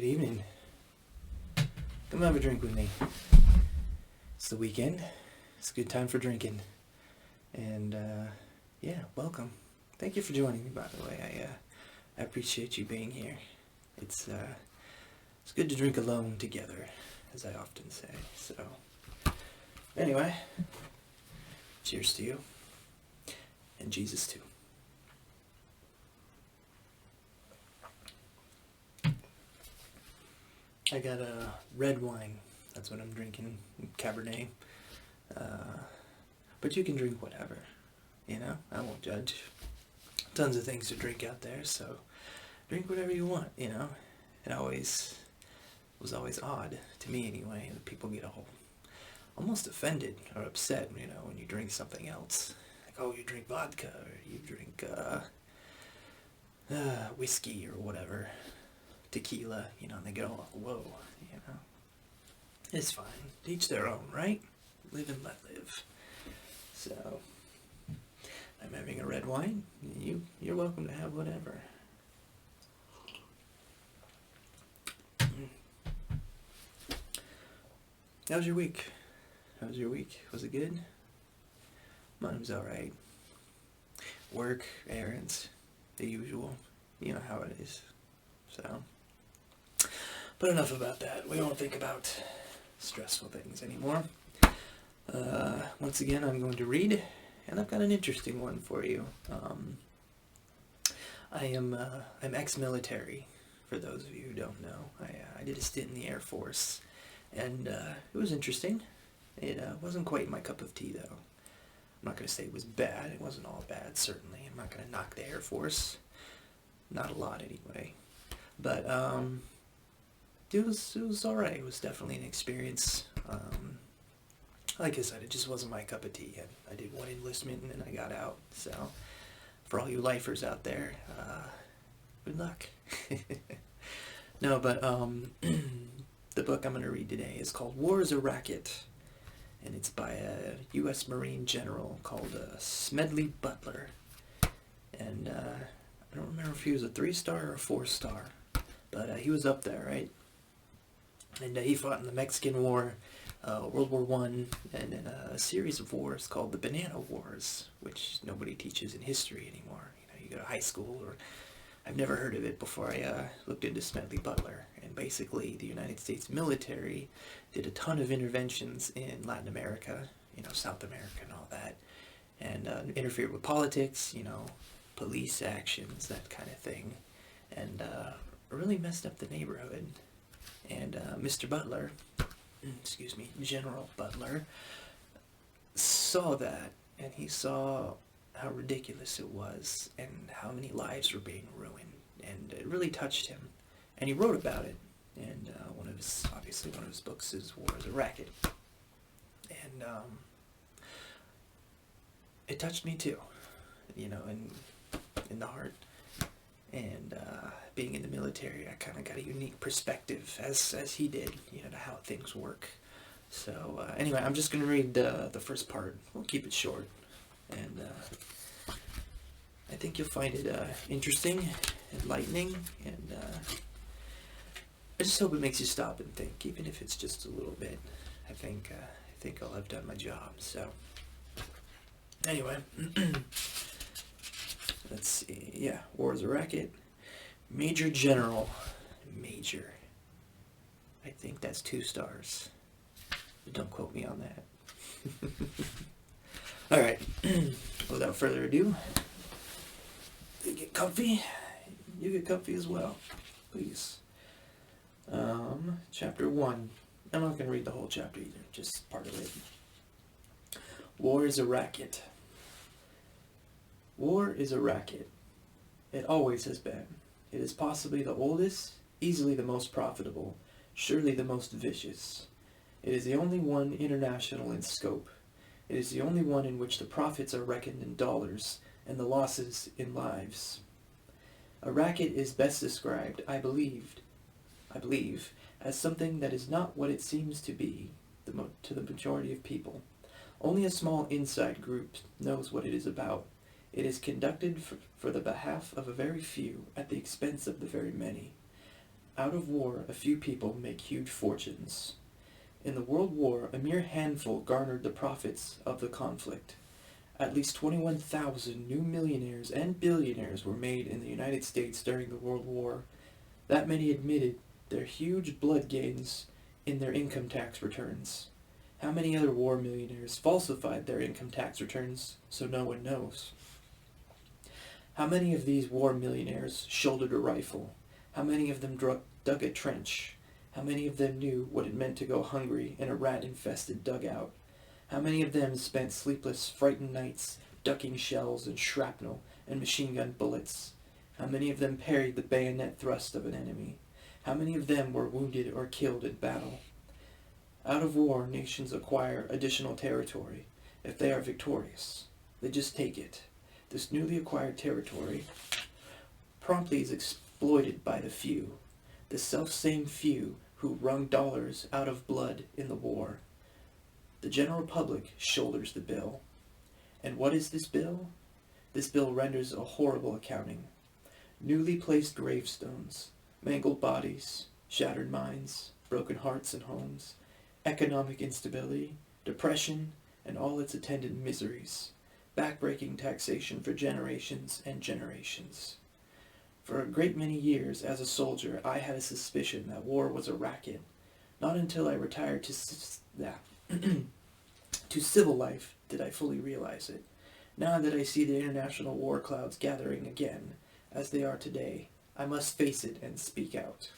evening. Come have a drink with me. It's the weekend. It's a good time for drinking. And, yeah, welcome. Thank you for joining me, by the way. I appreciate you being here. It's good to drink alone together, as I often say. So, anyway, cheers to you. And Jesus too. I got a red wine. That's what I'm drinking. Cabernet. But you can drink whatever. You know? I won't judge. Tons of things to drink out there, so drink whatever you want, you know? It was always odd, to me anyway, that people get almost offended or upset, you know, when you drink something else. Like, oh, you drink vodka, or you drink whiskey or whatever. Tequila, you know, and they go, whoa, you know. It's fine. Each their own, right? Live and let live. So, I'm having a red wine. You're welcome to have whatever. How was your week? Was it good? Mine was alright. Work, errands, the usual. You know how it is. So, but enough about that. We don't think about stressful things anymore. Once again, I'm going to read, and I've got an interesting one for you. I'm ex-military, for those of you who don't know. I did a stint in the Air Force, and it was interesting. It wasn't quite my cup of tea, though. I'm not going to say it was bad. It wasn't all bad, certainly. I'm not going to knock the Air Force. Not a lot, anyway. But it was all right. It was definitely an experience. Like I said, it just wasn't my cup of tea. I did one enlistment and then I got out. So, for all you lifers out there, good luck. No, but the book I'm going to read today is called Is A Racket, and it's by a U.S. Marine general called Smedley Butler. And I don't remember if he was a 3-star or a 4-star, but he was up there, right? And he fought in the Mexican War, World War I, and in a series of wars called the Banana Wars, which nobody teaches in history anymore. You know, you go to high school, or I've never heard of it before I looked into Smedley Butler. And basically, the United States military did a ton of interventions in Latin America, you know, South America and all that, and interfered with politics, you know, police actions, that kind of thing, and really messed up the neighborhood. And Mr. Butler, General Butler, saw that, and he saw how ridiculous it was, and how many lives were being ruined, and it really touched him, and he wrote about it, and one of his books is Is A Racket, and it touched me too, you know, in the heart. And being in the military, I kind of got a unique perspective, as he did, you know, to how things work. So anyway, I'm just going to read the first part. We'll keep it short, and I think you'll find it interesting, enlightening, and I just hope it makes you stop and think, even if it's just a little bit. I think I'll have done my job. So anyway. Let's see, yeah, Is A Racket, Major General, Major, I think that's 2 stars, but don't quote me on that. Alright, without further ado, you get comfy as well, please. Chapter 1, I'm not going to read the whole chapter either, just part of it. Is A Racket. War is a racket. It always has been. It is possibly the oldest, easily the most profitable, surely the most vicious. It is the only one international in scope. It is the only one in which the profits are reckoned in dollars and the losses in lives. A racket is best described, I believe, as something that is not what it seems to be to the majority of people. Only a small inside group knows what it is about. It is conducted for the behalf of a very few at the expense of the very many. Out of war, a few people make huge fortunes. In the World War, a mere handful garnered the profits of the conflict. At least 21,000 new millionaires and billionaires were made in the United States during the World War. That many admitted their huge blood gains in their income tax returns. How many other war millionaires falsified their income tax returns so no one knows? How many of these war millionaires shouldered a rifle? How many of them dug a trench? How many of them knew what it meant to go hungry in a rat-infested dugout? How many of them spent sleepless, frightened nights ducking shells and shrapnel and machine gun bullets? How many of them parried the bayonet thrust of an enemy? How many of them were wounded or killed in battle? Out of war, nations acquire additional territory if they are victorious. They just take it. This newly acquired territory promptly is exploited by the few, the self-same few who wrung dollars out of blood in the war. The general public shoulders the bill. And what is this bill? This bill renders a horrible accounting. Newly placed gravestones, mangled bodies, shattered minds, broken hearts and homes, economic instability, depression, and all its attendant miseries, backbreaking taxation for generations and generations. For a great many years as a soldier, I had a suspicion that war was a racket. Not until I retired to civil life did I fully realize it. Now that I see the international war clouds gathering again, as they are today, I must face it and speak out.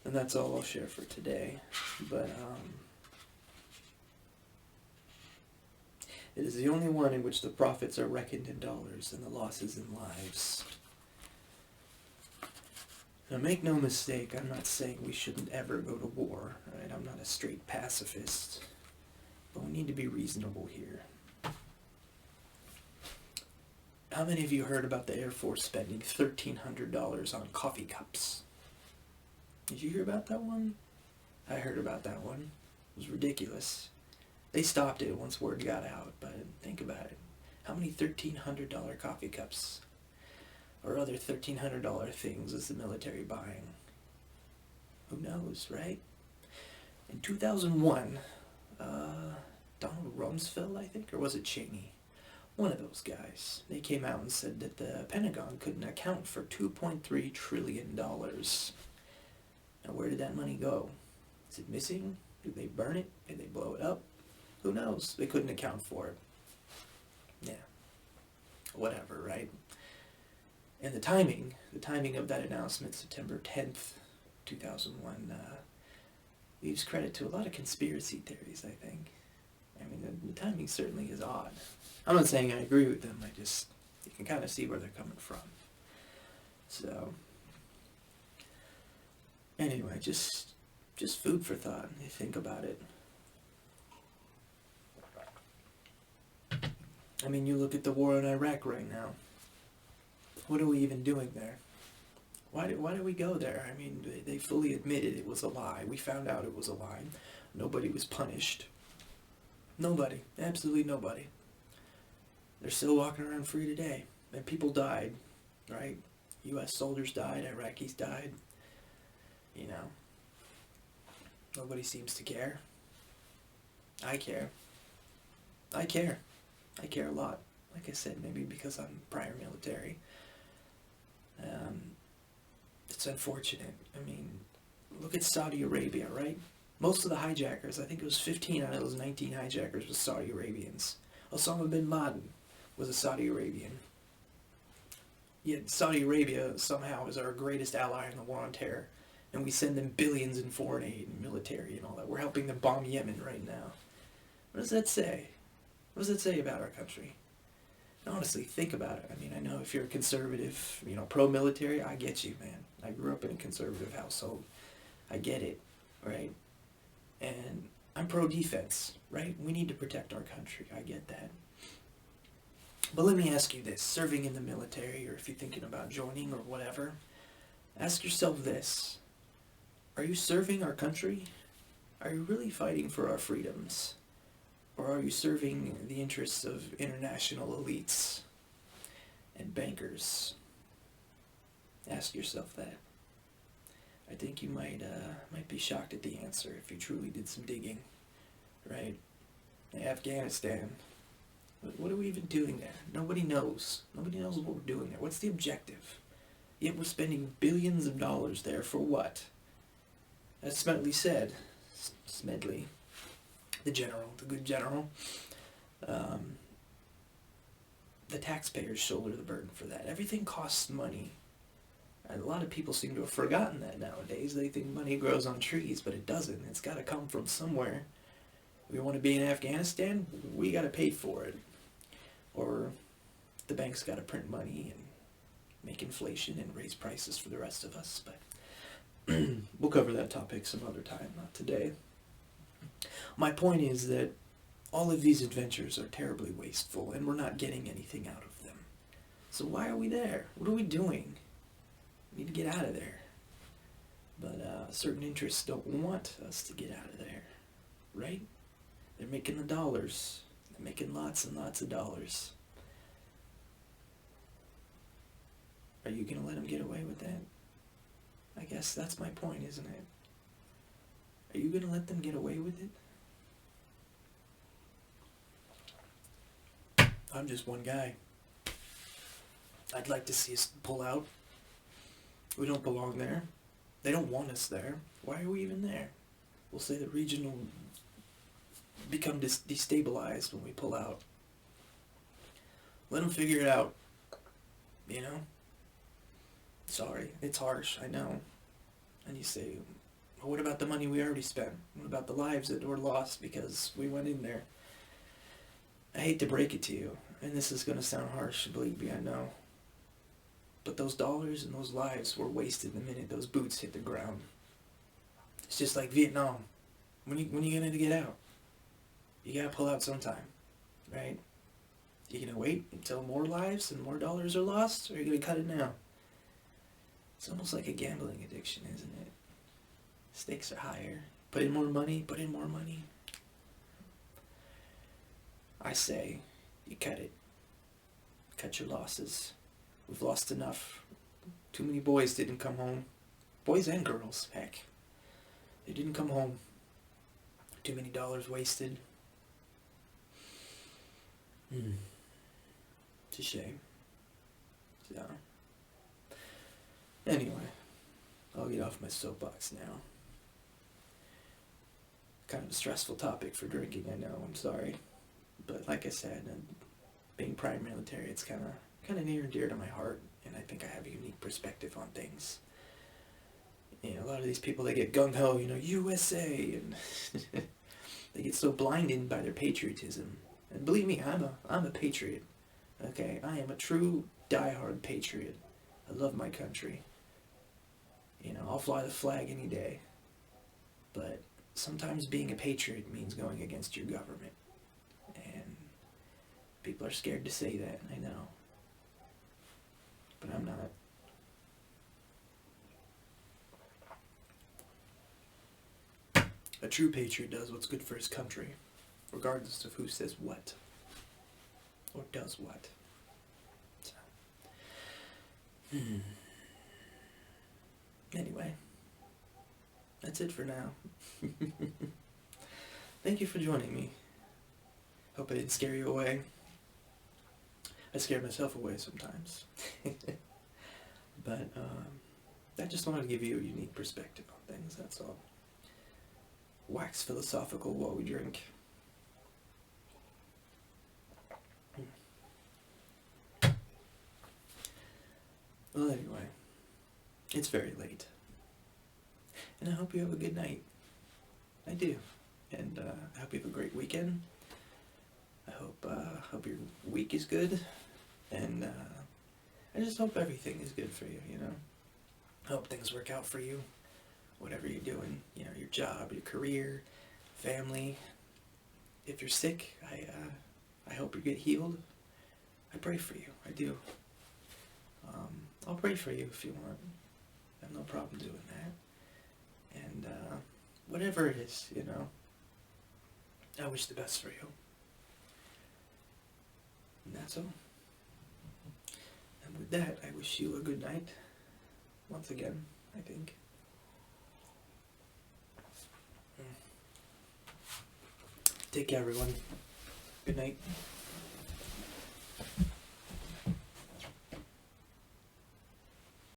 And that's all I'll share for today. But it is the only one in which the profits are reckoned in dollars and the losses in lives. Now make no mistake, I'm not saying we shouldn't ever go to war, right? I'm not a straight pacifist. But we need to be reasonable here. How many of you heard about the Air Force spending $1,300 on coffee cups? Did you hear about that one? I heard about that one. It was ridiculous. They stopped it once word got out, but think about it. How many $1,300 coffee cups or other $1,300 things is the military buying? Who knows, right? In 2001, Donald Rumsfeld, I think, or was it Cheney? One of those guys. They came out and said that the Pentagon couldn't account for $2.3 trillion. Now, where did that money go? Is it missing? Did they burn it? Did they blow it up? Who knows? They couldn't account for it. Yeah. Whatever, right? And the timing of that announcement, September 10th, 2001, leaves credit to a lot of conspiracy theories, I think. I mean, the timing certainly is odd. I'm not saying I agree with them, you can kind of see where they're coming from. So, anyway, just food for thought, you think about it. I mean, you look at the war in Iraq right now. What are we even doing there? Why did we go there? I mean, they fully admitted it was a lie. We found out it was a lie. Nobody was punished. Nobody. Absolutely nobody. They're still walking around free today. And people died, right? U.S. soldiers died. Iraqis died. You know. Nobody seems to care. I care. I care. I care a lot. Like I said, maybe because I'm prior military. It's unfortunate. I mean, look at Saudi Arabia, right? Most of the hijackers, I think it was 15 out of those 19 hijackers, was Saudi Arabians. Osama bin Laden was a Saudi Arabian. Yet Saudi Arabia somehow is our greatest ally in the war on terror. And we send them billions in foreign aid and military and all that. We're helping them bomb Yemen right now. What does that say? What does that say about our country? And honestly, think about it. I mean, I know if you're a conservative, pro-military, I get you, man. I grew up in a conservative household. I get it, right? And I'm pro-defense, right? We need to protect our country. I get that. But let me ask you this. Serving in the military, or if you're thinking about joining or whatever, ask yourself this. Are you serving our country? Are you really fighting for our freedoms? Or are you serving the interests of international elites and bankers Ask yourself that. I think you might be shocked at the answer if you truly did some digging, right? Afghanistan. What are we even doing there? Nobody knows. Nobody knows what we're doing there. What's the objective? Yet we're spending billions of dollars there for what? As Smedley said, Smedley, the general, the good general, the taxpayers shoulder the burden for that. Everything costs money. And a lot of people seem to have forgotten that nowadays. They think money grows on trees, but it doesn't. It's got to come from somewhere. We want to be in Afghanistan, we got to pay for it. Or the bank's got to print money and make inflation and raise prices for the rest of us. But we'll cover that topic some other time, not today. My point is that all of these adventures are terribly wasteful, and we're not getting anything out of them. So why are we there? What are we doing? We need to get out of there. But certain interests don't want us to get out of there, right? They're making the dollars. They're making lots and lots of dollars. Are you going to let them get away with that? I guess that's my point, isn't it? Are you going to let them get away with it? I'm just one guy. I'd like to see us pull out. We don't belong there. They don't want us there. Why are we even there? We'll say the region will become destabilized when we pull out. Let them figure it out. You know? Sorry, it's harsh, I know. And you say, well, what about the money we already spent? What about the lives that were lost because we went in there? I hate to break it to you, and this is going to sound harsh, believe me, I know. But those dollars and those lives were wasted the minute those boots hit the ground. It's just like Vietnam. When are you going to get out? You got to pull out sometime, right? You going to wait until more lives and more dollars are lost, or are you going to cut it now? It's almost like a gambling addiction, isn't it? Stakes are higher. Put in more money, put in more money. I say, you cut it. Cut your losses. We've lost enough. Too many boys didn't come home. Boys and girls, heck. They didn't come home. Too many dollars wasted. It's a shame. So, anyway, I'll get off my soapbox now. Kind of a stressful topic for drinking, I know, I'm sorry. But like I said, being prior military, it's kind of near and dear to my heart, and I think I have a unique perspective on things. You know, a lot of these people, they get gung-ho, USA, and they get so blinded by their patriotism. And believe me, I'm a patriot, okay? I am a true diehard patriot. I love my country. I'll fly the flag any day. But sometimes being a patriot means going against your government. And people are scared to say that, I know. But I'm not. A true patriot does what's good for his country, regardless of who says what, or does what. So. Anyway, that's it for now. Thank you for joining me. Hope I didn't scare you away. I scare myself away sometimes. But I just wanted to give you a unique perspective on things, that's all. Wax philosophical while we drink. Well, anyway, it's very late. And I hope you have a good night. I do. And I hope you have a great weekend. I hope your week is good. And I just hope everything is good for you, I hope things work out for you. Whatever you're doing, your job, your career, family. If you're sick, I hope you get healed. I pray for you, I do. I'll pray for you if you want. I have no problem doing that. And whatever it is, I wish the best for you. And that's all. And with that, I wish you a good night, once again, I think. Take care, everyone. Good night.